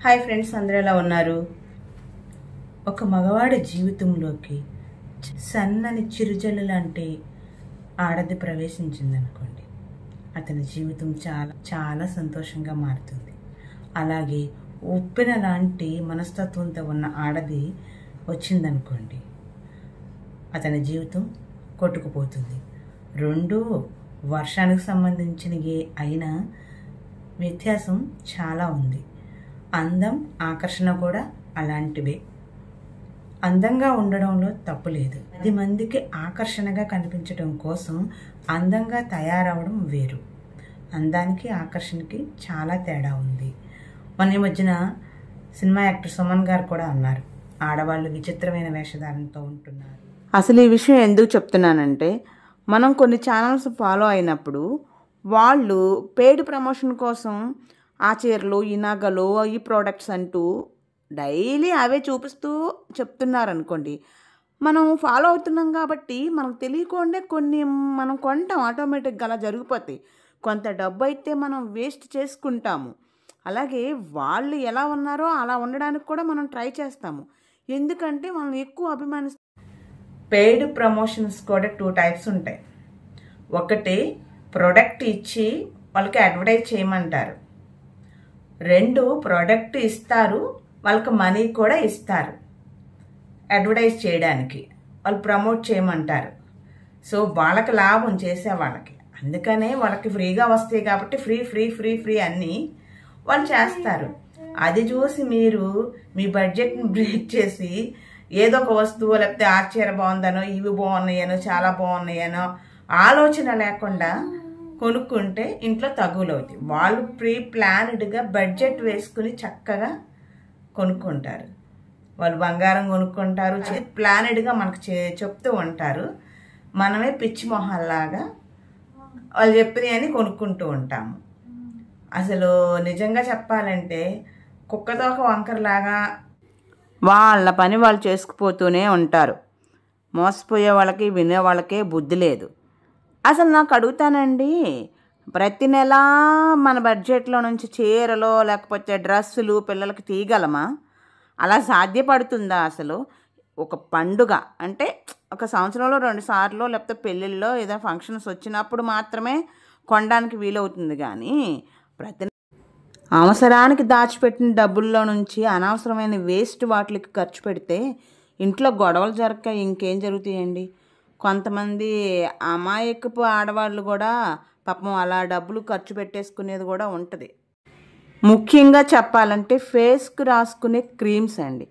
Hi friends, అందరూ ఎలా ఉన్నారు? ఒక మగవాడి జీవితంలోకి సన్నని చిరుజల్లు లాంటి ఆడది ప్రవేశించిందనుకోండి, అతని జీవితం చాలా చాలా సంతోషంగా మారుతుంది. అలాగే ఉప్పెన లాంటి మనస్తత్వంతో ఉన్న ఆడది వచ్చిందనుకోండి, అతని జీవితం కొట్టుకుపోతుంది. రెండు వర్షానికి సంబంధించినవి అయినా వ్యత్యాసం చాలా ఉంది. అందం, ఆకర్షణ కూడా అలాంటివే. అందంగా ఉండడంలో తప్పు లేదు. 10 మందికి ఆకర్షణగా కనిపించడం కోసం అందంగా తయారవడం వేరు. అందానికి ఆకర్షణకి చాలా తేడా ఉంది. మొన్న ఈ మధ్యన సినిమా యాక్టర్ సుమన్ గారు కూడా అన్నారు, ఆడవాళ్ళు విచిత్రమైన వేషధారణతో ఉంటున్నారు. అసలు ఈ విషయం ఎందుకు చెప్తున్నానంటే, మనం కొన్ని ఛానల్స్ ఫాలో అయినప్పుడు వాళ్ళు పెయిడ్ ప్రమోషన్ కోసం ఆ చీరలు, ఈ నగలు, ఈ ప్రోడక్ట్స్ అంటూ డైలీ అవే చూపిస్తూ చెప్తున్నారనుకోండి, మనం ఫాలో అవుతున్నాం కాబట్టి మనకు తెలియకుండా కొన్ని మనం కొంటాం. ఆటోమేటిక్గా అలా జరిగిపోతాయి. కొంత డబ్బు అయితే మనం వేస్ట్ చేసుకుంటాము. అలాగే వాళ్ళు ఎలా ఉన్నారో అలా ఉండడానికి కూడా మనం ట్రై చేస్తాము. ఎందుకంటే మనం ఎక్కువ అభిమానిస్తాం. పెయిడ్ ప్రమోషన్స్ కూడా 2 టైప్స్ ఉంటాయి. ఒకటి, ప్రోడక్ట్ ఇచ్చి వాళ్ళకి అడ్వర్టైజ్ చేయమంటారు. 2, ప్రోడక్ట్ ఇస్తారు, వాళ్ళకి మనీ కూడా ఇస్తారు అడ్వర్టైజ్ చేయడానికి, వాళ్ళు ప్రమోట్ చేయమంటారు. సో వాళ్ళకి లాభం చేసే వాళ్ళకి, అందుకనే వాళ్ళకి ఫ్రీగా వస్తాయి కాబట్టి ఫ్రీ ఫ్రీ ఫ్రీ ఫ్రీ అన్నీ వాళ్ళు చేస్తారు. అది చూసి మీరు మీ బడ్జెట్ని బ్రేక్ చేసి ఏదో ఒక వస్తువు, లేకపోతే ఆ చీర బాగుందనో, ఇవి బాగున్నాయనో, చాలా బాగున్నాయనో ఆలోచన లేకుండా కొనుక్కుంటే ఇంట్లో తగులు అవుతాయి. వాళ్ళు ప్రీ ప్లాన్డ్గా బడ్జెట్ వేసుకుని చక్కగా కొనుక్కుంటారు. వాళ్ళు బంగారం కొనుక్కుంటారు, ప్లానెడ్గా మనకు చెప్తూ ఉంటారు. మనమే పిచ్చి మొహాల్లాగా వాళ్ళు చెప్పినవి అని కొనుక్కుంటూ ఉంటాము. అసలు నిజంగా చెప్పాలంటే కుక్కతోక వంకరలాగా వాళ్ళ పని వాళ్ళు చేసుకుపోతూనే ఉంటారు. మోసపోయే వాళ్ళకి, వినే వాళ్ళకే బుద్ధి లేదు. అసలు నాకు అడుగుతానండి, ప్రతి నెల మన బడ్జెట్లో నుంచి చీరలో లేకపోతే డ్రెస్సులు పిల్లలకి తీయగలమా? అలా సాధ్యపడుతుందా? అసలు ఒక పండుగ అంటే ఒక సంవత్సరంలో 2 సార్లు, లేకపోతే పెళ్ళిళ్ళలో ఏదో ఫంక్షన్స్ వచ్చినప్పుడు మాత్రమే కొనడానికి వీలవుతుంది. కానీ ప్రతి అవసరానికి దాచిపెట్టిన డబ్బుల్లో నుంచి అనవసరమైన వేస్ట్ వాటికి ఖర్చు పెడితే ఇంట్లో గొడవలు జరగక ఇంకేం జరుగుతాయండి? కొంతమంది అమాయకపు ఆడవాళ్ళు కూడా పాపం అలా డబ్బులు ఖర్చు పెట్టేసుకునేది కూడా ఉంటుంది. ముఖ్యంగా చెప్పాలంటే ఫేస్కి రాసుకునే క్రీమ్స్ అండి.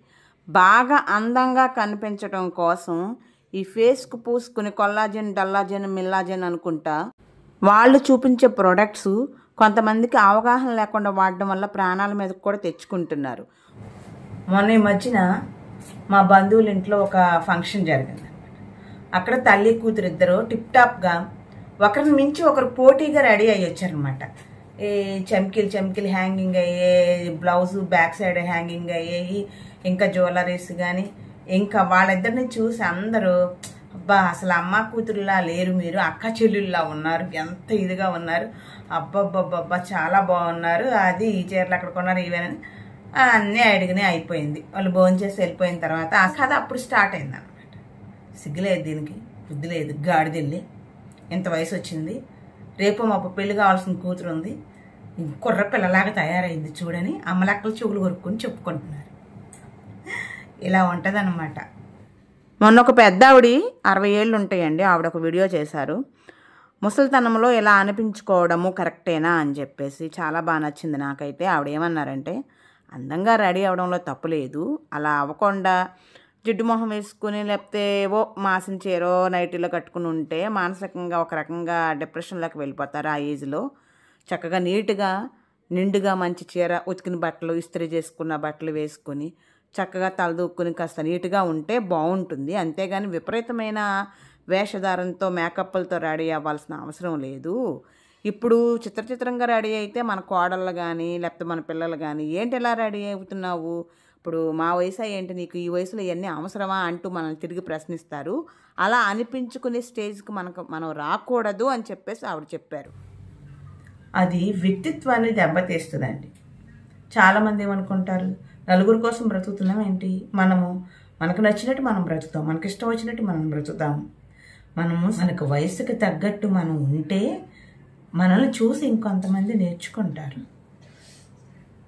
బాగా అందంగా కనిపించడం కోసం ఈ ఫేస్కు పూసుకునే కొల్లాజెన్, డల్లాజెన్, మిల్లాజెన్ అనుకుంటా వాళ్ళు చూపించే ప్రొడక్ట్స్ కొంతమందికి అవగాహన లేకుండా వాడడం వల్ల ప్రాణాల మీద కూడా తెచ్చుకుంటున్నారు. మొన్న ఈ మధ్యన మా బంధువుల ఇంట్లో ఒక ఫంక్షన్ జరిగింది. అక్కడ తల్లి కూతురు ఇద్దరు టిప్ టాప్గా ఒకరిని మించి ఒకరు పోటీగా రెడీ అయ్యి వచ్చారనమాట. ఈ చమ్కీలు హ్యాంగింగ్ అయ్యాయి, బ్లౌజు బ్యాక్ సైడ్ హ్యాంగింగ్ అయ్యాయి, ఇంకా జ్యువెలరీస్ కానీ. ఇంకా వాళ్ళిద్దరిని చూసి అందరూ, అబ్బా అసలు అమ్మ కూతురులా లేరు, మీరు అక్క చెల్లెళ్ళలా ఉన్నారు, ఎంత ఇదిగా ఉన్నారు, అబ్బబ్బబ్బబ్బా చాలా బాగున్నారు, అది ఈ చీరలు అక్కడ కొన్నారు, ఇవేనని అన్నీ అడిగినే అయిపోయింది. వాళ్ళు భోంచేసి వెళ్ళిపోయిన తర్వాత ఆ కథ అప్పుడు స్టార్ట్ అయింది అనమాట. సిగ్గులేదు దీనికి, బుద్ధి లేదు, గాడిదెళ్ళి ఎంత వయసు వచ్చింది, రేపు మాపు పెళ్లి కావాల్సిన కూతురు ఉంది, కుర్ర పిల్లలాగా తయారైంది చూడని అమ్మలక్కలు చెవులు కొరుక్కొని చెప్పుకుంటున్నారు. ఇలా ఉంటుందన్నమాట. మొన్న ఒక పెద్ద ఆవిడ 60 ఏళ్ళు ఉంటాయండి, ఆవిడ ఒక వీడియో చేశారు. ముసలితనంలో ఇలా అనిపించుకోవడము కరెక్టేనా అని చెప్పేసి చాలా బాగా నచ్చింది నాకైతే. ఆవిడ ఏమన్నారంటే, అందంగా రెడీ అవడంలో తప్పు లేదు, అలా అవ్వకుండా జిడ్డు మొహం వేసుకుని లేకపోతే ఏవో మాసిన చీరో నైటీలో కట్టుకుని ఉంటే మానసికంగా ఒక రకంగా డిప్రెషన్లోకి వెళ్ళిపోతారు. ఆ ఏజ్లో చక్కగా నీట్గా నిండుగా మంచి చీర, ఉతికిన బట్టలు, ఇస్త్రీ చేసుకున్న బట్టలు వేసుకొని చక్కగా తలదూక్కుని కాస్త నీట్గా ఉంటే బాగుంటుంది. అంతేగాని విపరీతమైన వేషధారంతో మేకప్లతో రెడీ అవ్వాల్సిన అవసరం లేదు. ఇప్పుడు చిత్రంగా రెడీ అయితే మన కోడళ్ళు కానీ లేకపోతే మన పిల్లలు కానీ, ఏంటి ఎలా రెడీ అవుతున్నావు, ఇప్పుడు మా వయసు ఏంటి నీకు, ఈ వయసులో ఇవన్నీ అవసరమా అంటూ మనల్ని తిరిగి ప్రశ్నిస్తారు. అలా అనిపించుకునే స్టేజ్కి మనం రాకూడదు అని చెప్పేసి ఆవిడ చెప్పారు. అది వ్యక్తిత్వాన్ని దెబ్బతీస్తుందండి. చాలామంది ఏమనుకుంటారు, నలుగురి కోసం బ్రతుకుతున్నాం ఏంటి, మనకు నచ్చినట్టు మనం బ్రతుకుతాం, మనకి ఇష్టం వచ్చినట్టు మనం బ్రతుకుతాం. మనకు వయసుకి తగ్గట్టు మనం ఉంటే మనల్ని చూసి ఇంకొంతమంది నేర్చుకుంటారు.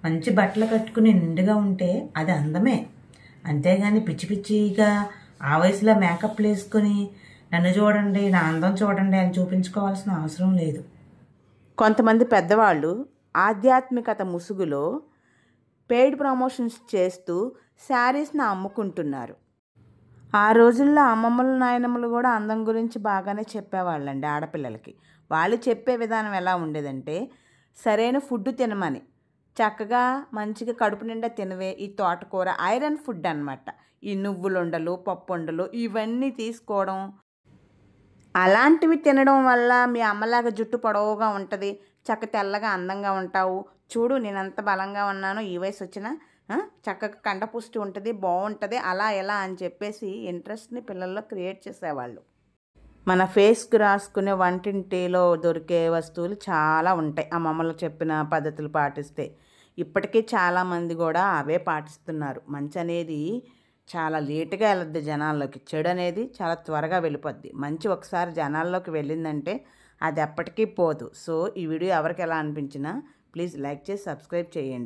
మంచి బట్టలు కట్టుకుని నిండుగా ఉంటే అది అందమే, అంతేగాని పిచ్చి పిచ్చిగా ఆ వయసులో మేకప్లు వేసుకుని నన్ను చూడండి, నా అందం చూడండి అని చూపించుకోవాల్సిన అవసరం లేదు. కొంతమంది పెద్దవాళ్ళు ఆధ్యాత్మికత ముసుగులో పెయిడ్ ప్రమోషన్స్ చేస్తూ శారీస్ని అమ్ముకుంటున్నారు. ఆ రోజుల్లో అమ్మమ్మలు నాయనమ్మలు కూడా అందం గురించి బాగానే చెప్పేవాళ్ళండి ఆడపిల్లలకి. వాళ్ళు చెప్పే విధానం ఎలా ఉండేదంటే, సరైన ఫుడ్ తినమని, చక్కగా మంచిగా కడుపు నిండా తినవే, ఈ తోటకూర ఐరన్ ఫుడ్ అన్నమాట, ఈ నువ్వులుండలు పప్పుండలు ఇవన్నీ తీసుకోవడం, అలాంటివి తినడం వల్ల మీ అమ్మలాగా జుట్టు పొడవుగా ఉంటుంది, చక్క తెల్లగా అందంగా ఉంటావు, చూడు నేనంత బలంగా ఉన్నాను, ఈ వయసు వచ్చినా చక్కగా కండపుష్టి ఉంటుంది, బాగుంటుంది, అలా ఎలా అని చెప్పేసి ఇంట్రెస్ట్ని పిల్లల్లో క్రియేట్ చేసేవాళ్ళు. మన ఫేస్కి రాసుకునే వంటింటిలో దొరికే వస్తువులు చాలా ఉంటాయి అమ్మమ్మలు చెప్పిన పద్ధతులు పాటిస్తే. ఇప్పటికీ చాలామంది కూడా అవే పాటిస్తున్నారు. మంచి అనేది చాలా లేటుగా వెళ్ళద్ది జనాల్లోకి, చెడు అనేది చాలా త్వరగా వెళ్ళిపోద్ది. మంచి ఒకసారి జనాల్లోకి వెళ్ళిందంటే అది ఎప్పటికీ పోదు. సో ఈ వీడియో ఎవరికి ఎలా అనిపించినా ప్లీజ్ లైక్ చేసి సబ్స్క్రైబ్ చేయండి.